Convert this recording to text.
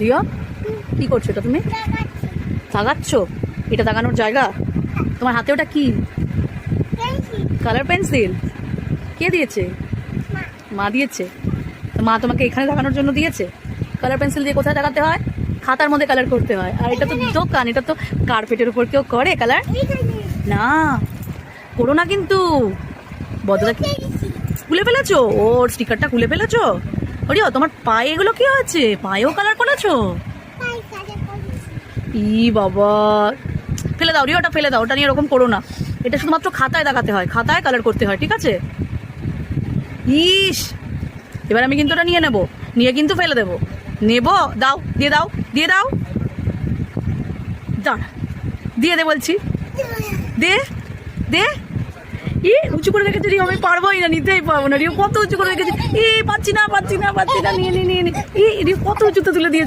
রিয়া কি করছো এটা তুমি? দাগাচ্ছ? এটা দাগানোর জায়গা? তোমার হাতে ওটা কি? Colour pencil? কে দিয়েছে? মা দিয়েছে। মা তোমাকে এখানে দাগানোর জন্য দিয়েছে? কালার পেন্সিল দিয়ে কোথায় দাগাতে হয়? খাতার মধ্যে কালার করতে হয়। আর এটা তো দোকান, এটা তো কার্পেটের উপর কেউ করে কালার? না, করো না কিন্তু। বদলা খুলে ফেলেছো? ওর স্টিকারটা খুলে ফেলেছো? ওরে তোমার পায়ে এগুলো কি হয়েছে? পায়েও কালার করেছো? ই বাবা, ফেলে দাও রিয়া, ওটা ফেলে দাও। ওটা নিয়ে এরকম করো না। এটা শুধুমাত্র খাতায় দেখাতে হয়, খাতায় কালার করতে হয়, ঠিক আছে? ইস, এবার আমি কিন্তু ওটা নিয়ে নেবো, নিয়ে কিন্তু ফেলে দেবো। নেবো? দাও, দিয়ে দাও, দিয়ে দাও। দাঁড়া, দিয়ে দে বলছি, দে দে। ই উঁচু করে রেখেছি রিও, আমি পারবোই না, নিতেই পারবো না রিও, কত উঁচু করে রেখেছি। পাচ্ছি না পাচ্ছি না পাচ্ছি না, নিয়ে নিয়ে নিয়ে ই রিও কত উঁচুতে তুলে দিয়েছি।